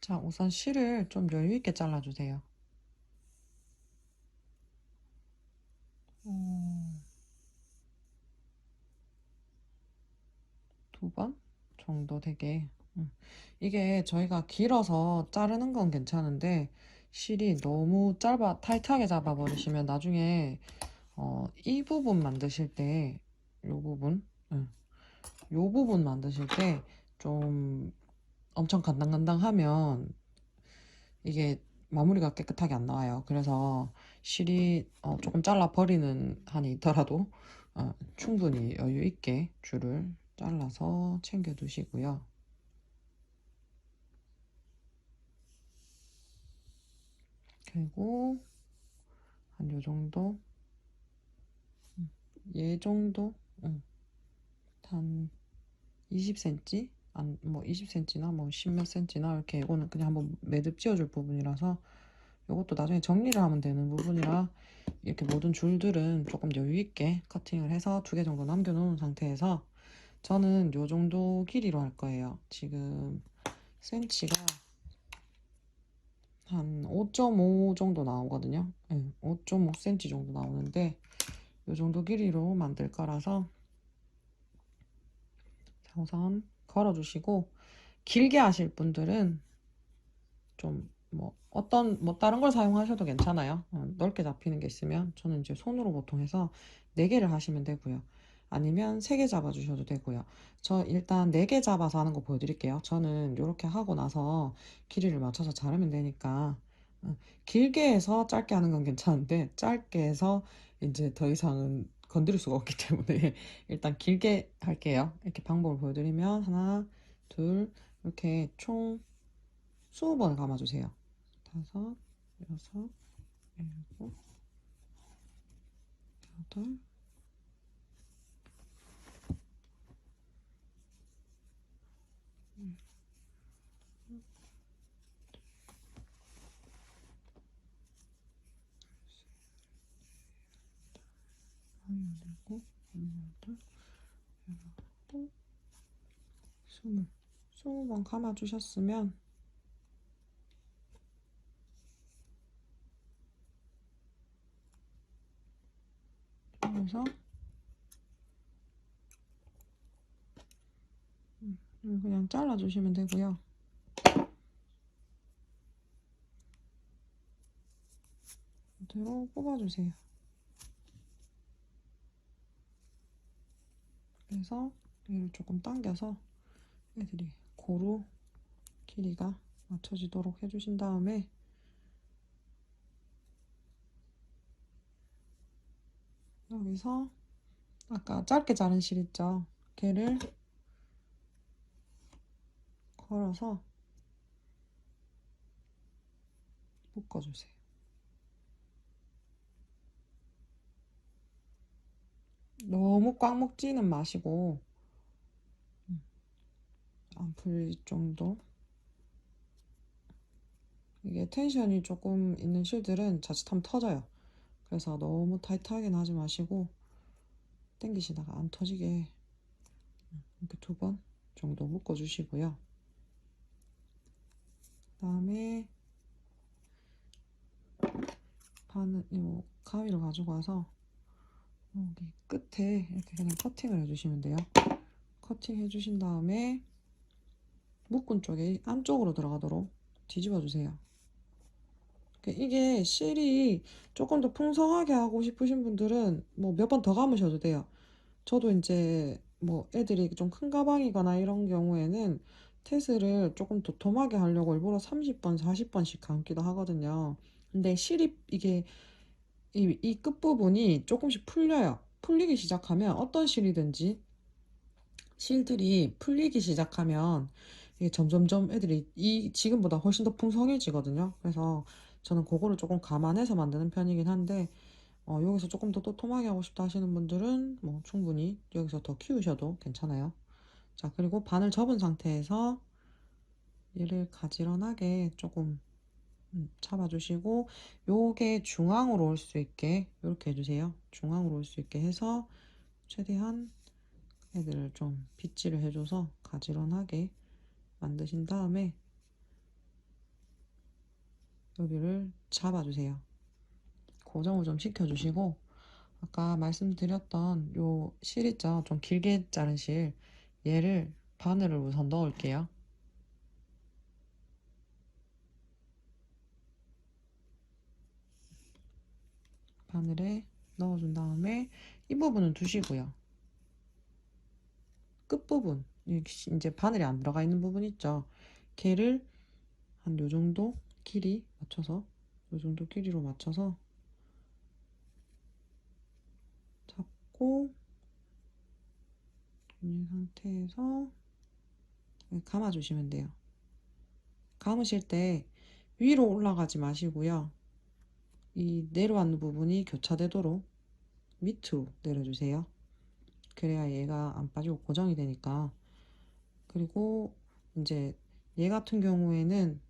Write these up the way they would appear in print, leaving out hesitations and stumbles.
자, 우선 실을 좀 여유 있게 잘라주세요. 어, 2번 정도 되게. 이게 저희가 길어서 자르는 건 괜찮은데 실이 너무 짧아 타이트하게 잡아버리시면 나중에 이 부분 만드실 때 요 부분, 요 부분 만드실 때 좀 엄청 간당간당하면 이게 마무리가 깨끗하게 안 나와요. 그래서 실이 조금 잘라 버리는 한이 있더라도 충분히 여유 있게 줄을 잘라서 챙겨 두시고요. 그리고 한 요 정도, 얘 정도, 한 20cm, 뭐 20cm나 뭐 10몇 cm나 이렇게. 이거는 그냥 한번 매듭 지어줄 부분이라서 이것도 나중에 정리를 하면 되는 부분이라 이렇게 모든 줄들은 조금 여유 있게 커팅을 해서 2개 정도 남겨놓은 상태에서 저는 요 정도 길이로 할 거예요. 지금 센치가 한 5.5 정도 나오거든요. 5.5cm 정도 나오는데 요 정도 길이로 만들 거라서 우선 걸어주시고, 길게 하실 분들은 좀 뭐 다른 걸 사용하셔도 괜찮아요. 넓게 잡히는 게 있으면 저는 이제 손으로 보통 해서 4개를 하시면 되고요. 아니면 3개 잡아주셔도 되고요. 저 일단 4개 잡아서 하는 거 보여드릴게요. 저는 이렇게 하고 나서 길이를 맞춰서 자르면 되니까. 길게 해서 짧게 하는 건 괜찮은데 짧게 해서 이제 더 이상은 건드릴 수가 없기 때문에 일단 길게 할게요. 이렇게 방법을 보여드리면 하나, 둘, 이렇게 총 20번 감아주세요. 5, 6, 7, 8, 일곱, 여덟, 열아홉, 20번 감아주셨으면 여기서 그냥 잘라주시면 되고요. 그대로 뽑아주세요. 그래서 얘를 조금 당겨서 애들이 고루 길이가 맞춰지도록 해주신 다음에 여기서 아까 짧게 자른 실 있죠? 걔를 걸어서 묶어주세요. 너무 꽉 묶지는 마시고 안 풀릴 정도. 이게 텐션이 조금 있는 실들은 자칫하면 터져요. 그래서 너무 타이트하게는 하지 마시고 당기시다가 안 터지게 이렇게 2번 정도 묶어주시고요. 그다음에 바늘, 이 가위를 가지고 와서 여기 끝에 이렇게 그냥 커팅을 해주시면 돼요. 커팅 해주신 다음에 묶은 쪽에 안쪽으로 들어가도록 뒤집어 주세요. 이게 실이 조금 더 풍성하게 하고 싶으신 분들은 뭐 몇 번 더 감으셔도 돼요. 저도 이제 뭐 애들이 좀 큰 가방이거나 이런 경우에는 테스를 조금 도톰하게 하려고 일부러 30번, 40번씩 감기도 하거든요. 근데 실이 이게 이 끝부분이 조금씩 풀려요. 풀리기 시작하면 어떤 실이든지 실들이 풀리기 시작하면 이게 점점점 애들이 지금보다 훨씬 더 풍성해지거든요. 그래서 저는 그거를 조금 감안해서 만드는 편이긴 한데 여기서 조금 더 도톰하게 하고 싶다 하시는 분들은 뭐 충분히 여기서 더 키우셔도 괜찮아요. 자, 그리고 바늘 접은 상태에서 얘를 가지런하게 조금 잡아주시고 요게 중앙으로 올 수 있게 이렇게 해주세요. 중앙으로 올 수 있게 해서 최대한 애들을 좀 빗질을 해줘서 가지런하게 만드신 다음에 여기를 잡아주세요. 고정을 좀 시켜주시고, 아까 말씀드렸던 요 실 있죠? 좀 길게 자른 실, 얘를 바늘을 우선 넣을게요. 바늘에 넣어준 다음에 이 부분은 두시고요. 끝부분, 이제 바늘이 안 들어가 있는 부분 있죠? 걔를 한 요 정도 길이 맞춰서, 요 정도 길이로 맞춰서 잡고, 이 상태에서 감아주시면 돼요. 감으실 때 위로 올라가지 마시고요. 이 내려앉는 부분이 교차되도록 밑으로 내려주세요. 그래야 얘가 안 빠지고 고정이 되니까. 그리고 이제 얘 같은 경우에는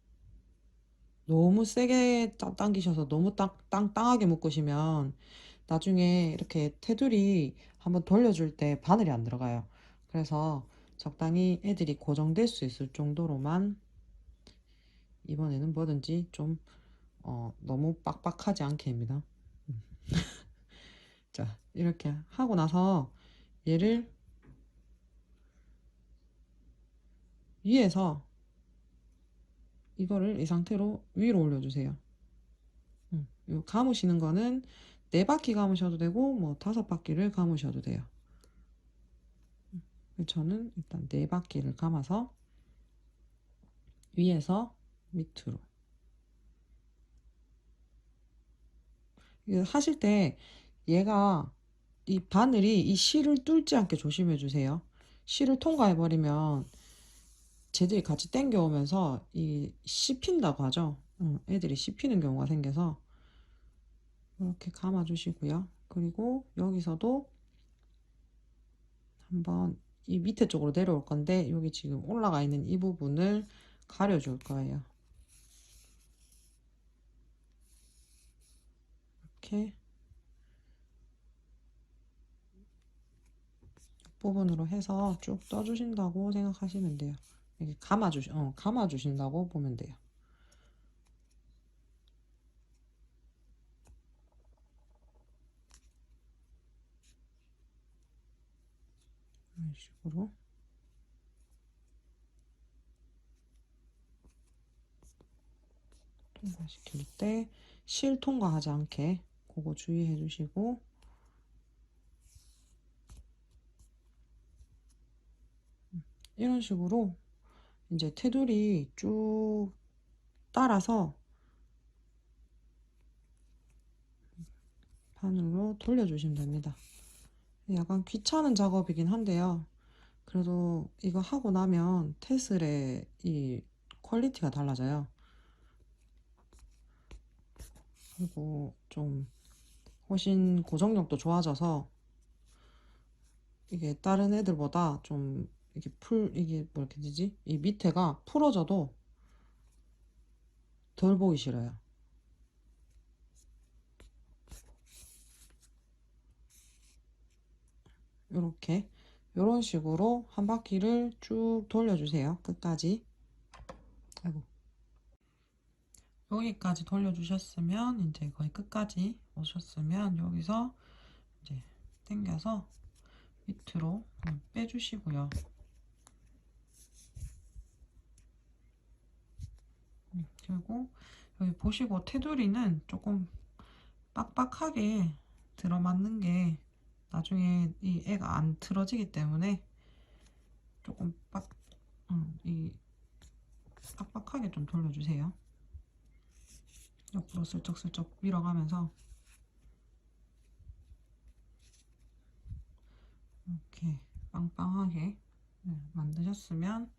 너무 세게 당기셔서 너무 땅땅하게 묶으시면 나중에 이렇게 테두리 한번 돌려줄 때 바늘이 안 들어가요. 그래서 적당히 애들이 고정될 수 있을 정도로만 이번에는 뭐든지 좀 너무 빡빡하지 않게입니다. 자, 이렇게 하고 나서 얘를 위에서 이거를 이 상태로 위로 올려주세요. 요 감으시는 거는 4바퀴 감으셔도 되고 뭐 5바퀴를 감으셔도 돼요. 저는 일단 4바퀴를 감아서 위에서 밑으로. 이거 하실 때 얘가 이 바늘이 이 실을 뚫지 않게 조심해 주세요. 실을 통과해 버리면 쟤들이 같이 당겨오면서 이 씹힌다고 하죠. 애들이 씹히는 경우가 생겨서 이렇게 감아 주시고요. 그리고 여기서도 한번 이 밑에 쪽으로 내려올 건데 여기 지금 올라가 있는 이 부분을 가려 줄 거예요. 이렇게 부분으로 해서 쭉 떠주신다고 생각하시면 돼요. 이렇게 감아주신다고 보면 돼요. 이런 식으로. 통과시킬 때 실 통과하지 않게 그거 주의해 주시고, 이런 식으로 이제 테두리 쭉 따라서 바늘로 돌려주시면 됩니다. 약간 귀찮은 작업이긴 한데요. 그래도 이거 하고 나면 테슬의 이 퀄리티가 달라져요. 그리고 좀 훨씬 고정력도 좋아져서 이게 다른 애들보다 좀 이게 뭐 이렇게 되지? 이 밑에가 풀어져도 덜 보기 싫어요. 요렇게 요런 식으로 한 바퀴를 쭉 돌려주세요. 끝까지. 아이고. 여기까지 돌려주셨으면 이제 거의 끝까지 오셨으면 여기서 이제 당겨서 밑으로 빼주시고요. 그리고 여기 보시고 테두리는 조금 빡빡하게 들어맞는 게 나중에 이 애가 안 틀어지기 때문에 조금 이 빡빡하게 좀 돌려주세요. 옆으로 슬쩍슬쩍 밀어가면서 이렇게 빵빵하게 만드셨으면,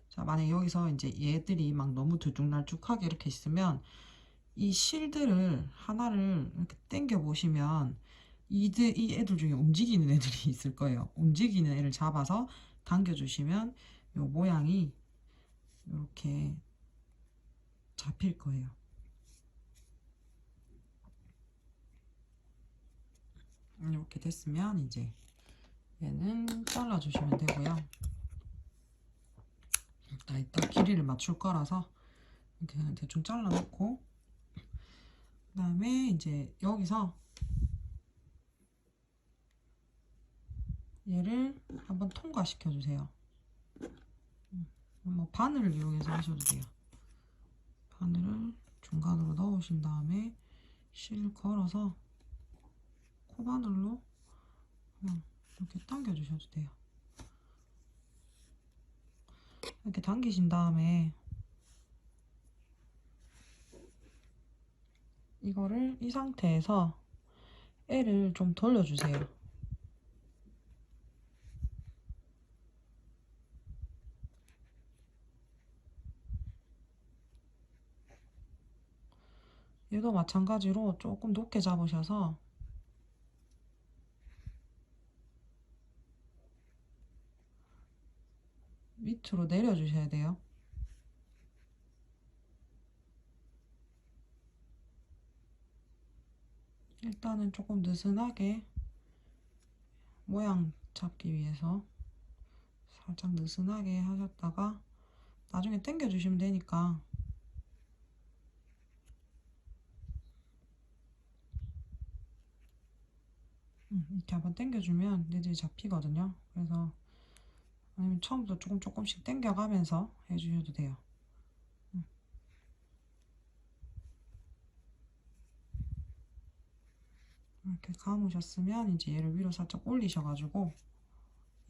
자, 만약에 여기서 이제 얘들이 막 너무 들쭉날쭉하게 이렇게 있으면 이 실들을 하나를 이렇게 당겨 보시면 이 애들 중에 움직이는 애들이 있을 거예요. 움직이는 애를 잡아서 당겨 주시면 요 모양이 이렇게 잡힐 거예요. 이렇게 됐으면 이제 얘는 잘라 주시면 되고요. 이따 길이를 맞출 거라서 이렇게 그냥 대충 잘라놓고, 그 다음에 이제 여기서 얘를 한번 통과시켜 주세요. 뭐 바늘을 이용해서 하셔도 돼요. 바늘을 중간으로 넣으신 다음에 실을 걸어서 코바늘로 그냥 이렇게 당겨 주셔도 돼요. 이렇게 당기신 다음에 이거를 이 상태에서 애를 좀 돌려주세요. 얘도 마찬가지로 조금 높게 잡으셔서 밑으로 내려주셔야 돼요. 일단은 조금 느슨하게 모양 잡기 위해서 살짝 느슨하게 하셨다가 나중에 당겨 주시면 되니까 이렇게 한번 당겨주면 얘들이 잡히거든요. 그래서 아니면 처음부터 조금씩 당겨가면서 해주셔도 돼요. 이렇게 감으셨으면 이제 얘를 위로 살짝 올리셔가지고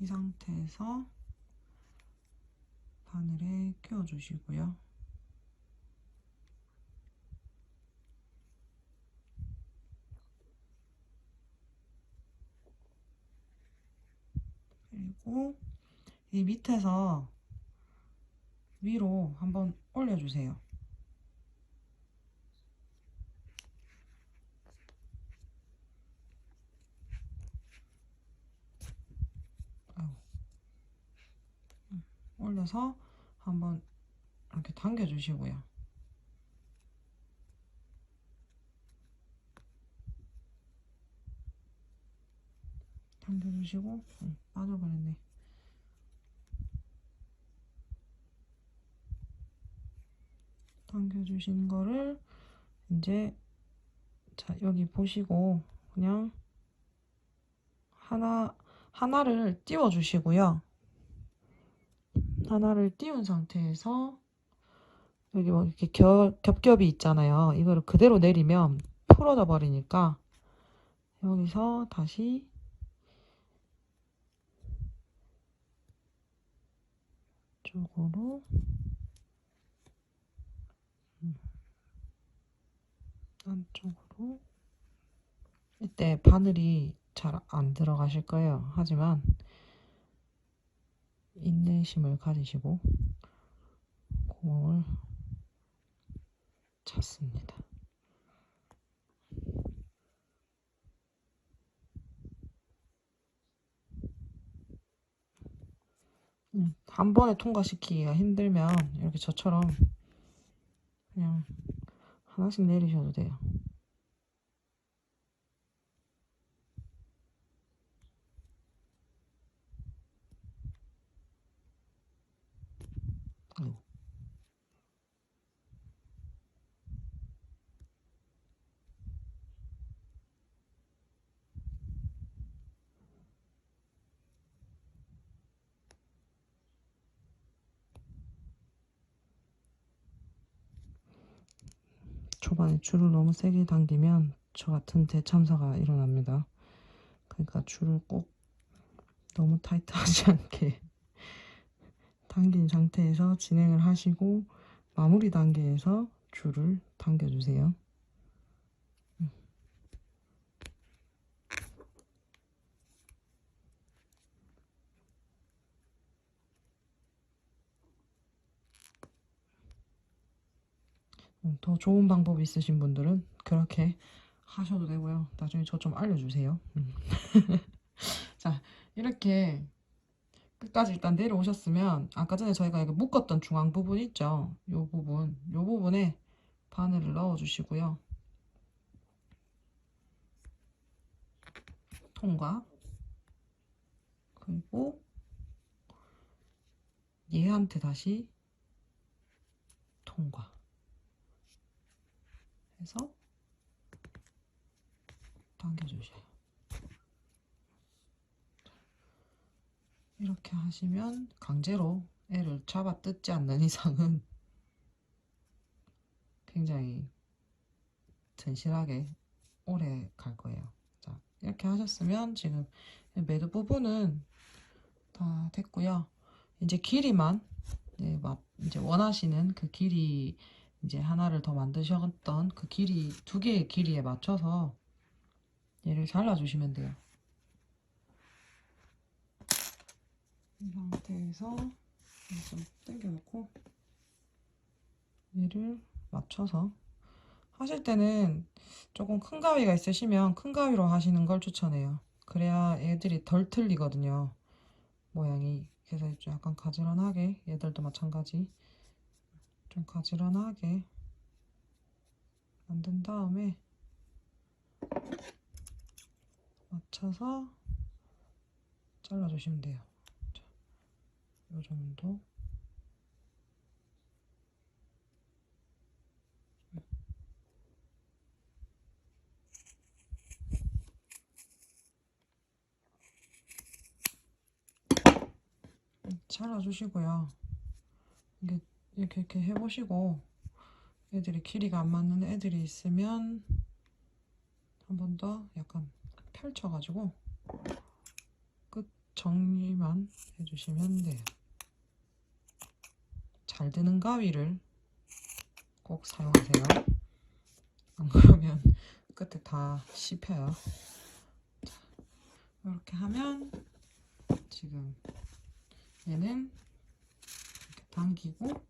이 상태에서 바늘에 끼워주시고요. 그리고 이 밑에서 위로 한번 올려주세요. 올려서 한번 이렇게 당겨주시고요. 당겨주시고 빠져버렸네. 당겨주신 거를 이제 자 여기 보시고 그냥 하나를 띄워 주시고요. 하나를 띄운 상태에서 여기 뭐 이렇게 겹겹이 있잖아요. 이거를 그대로 내리면 풀어져 버리니까 여기서 다시 쪽으로 안쪽으로 이때 바늘이 잘 안 들어가실 거예요. 하지만 인내심을 가지시고 구멍을 찾습니다. 한 번에 통과시키기가 힘들면 이렇게 저처럼 그냥 하나씩 내리셔도 돼요. 초반에 줄을 너무 세게 당기면 저 같은 대참사가 일어납니다. 그러니까 줄을 꼭 너무 타이트하지 않게 당긴 상태에서 진행을 하시고 마무리 단계에서 줄을 당겨주세요. 더 좋은 방법이 있으신 분들은 그렇게 하셔도 되고요. 나중에 저 좀 알려주세요. 자, 이렇게 끝까지 일단 내려오셨으면 아까 전에 저희가 이거 묶었던 중앙 부분 있죠? 요 부분에 바늘을 넣어주시고요. 통과. 그리고 얘한테 다시 통과. 해서 당겨주세요. 이렇게 하시면 강제로 애를 잡아 뜯지 않는 이상은 굉장히 튼실하게 오래 갈 거예요. 자, 이렇게 하셨으면 지금 매듭 부분은 다 됐고요. 이제 길이만 이제 원하시는 그 길이 이제 하나를 더 만드셨던 그 길이 두 개의 길이에 맞춰서 얘를 잘라주시면 돼요. 이 상태에서 좀 당겨놓고 얘를 맞춰서 하실 때는 조금 큰 가위가 있으시면 큰 가위로 하시는 걸 추천해요. 그래야 애들이 덜 틀리거든요. 모양이. 그래서 좀 약간 가지런하게, 얘들도 마찬가지 좀 가지런하게 만든 다음에 맞춰서 잘라주시면 돼요. 자, 요 정도. 잘라주시고요. 이게 이렇게 해보시고 애들이 길이가 안 맞는 애들이 있으면 한 번 더 약간 펼쳐가지고 끝 정리만 해주시면 돼요. 잘 드는 가위를 꼭 사용하세요. 안 그러면 끝에 다 씹혀요. 자, 이렇게 하면 지금 얘는 이렇게 당기고,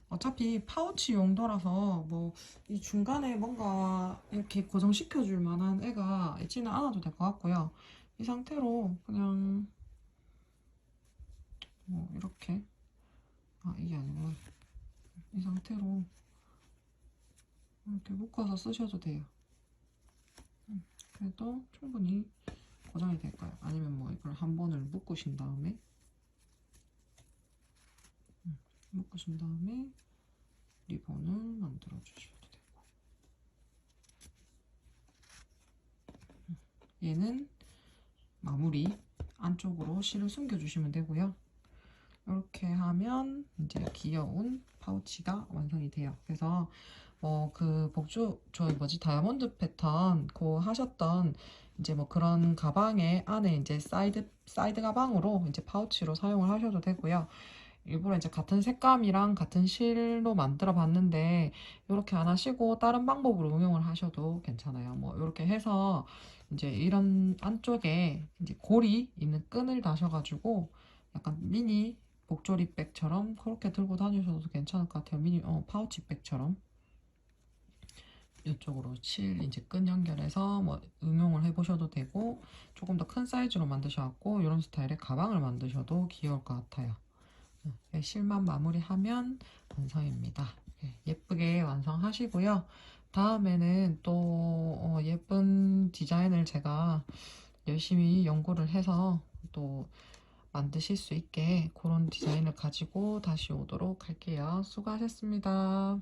어차피 파우치 용도라서 뭐 이 중간에 뭔가 이렇게 고정시켜 줄 만한 애가 있지는 않아도 될 것 같고요. 이 상태로 그냥 뭐 이렇게, 이게 아니구나. 이 상태로 이렇게 묶어서 쓰셔도 돼요. 그래도 충분히 고정이 될 거예요. 아니면 뭐 이걸 한 번을 묶으신 다음에 리본을 만들어 주셔도 되고, 얘는 마무리 안쪽으로 실을 숨겨 주시면 되고요. 이렇게 하면 이제 귀여운 파우치가 완성이 돼요. 그래서 뭐 그 복주 저희 뭐지 다이아몬드 패턴 그 하셨던 이제 뭐 그런 가방에 안에 이제 사이드 가방으로 이제 파우치로 사용을 하셔도 되고요. 일부러 이제 같은 색감이랑 같은 실로 만들어 봤는데 이렇게 안 하시고 다른 방법으로 응용을 하셔도 괜찮아요. 뭐 이렇게 해서 이제 이런 안쪽에 이제 고리 있는 끈을 다셔가지고 약간 미니 복조리백처럼 그렇게 들고 다니셔도 괜찮을 것 같아요. 미니 파우치백처럼 이쪽으로 실 이제 끈 연결해서 뭐 응용을 해보셔도 되고, 조금 더 큰 사이즈로 만드셔갖고 이런 스타일의 가방을 만드셔도 귀여울 것 같아요. 실만 마무리하면 완성입니다. 예쁘게 완성하시고요. 다음에는 또 예쁜 디자인을 제가 열심히 연구를 해서 또 만드실 수 있게 그런 디자인을 가지고 다시 오도록 할게요. 수고하셨습니다.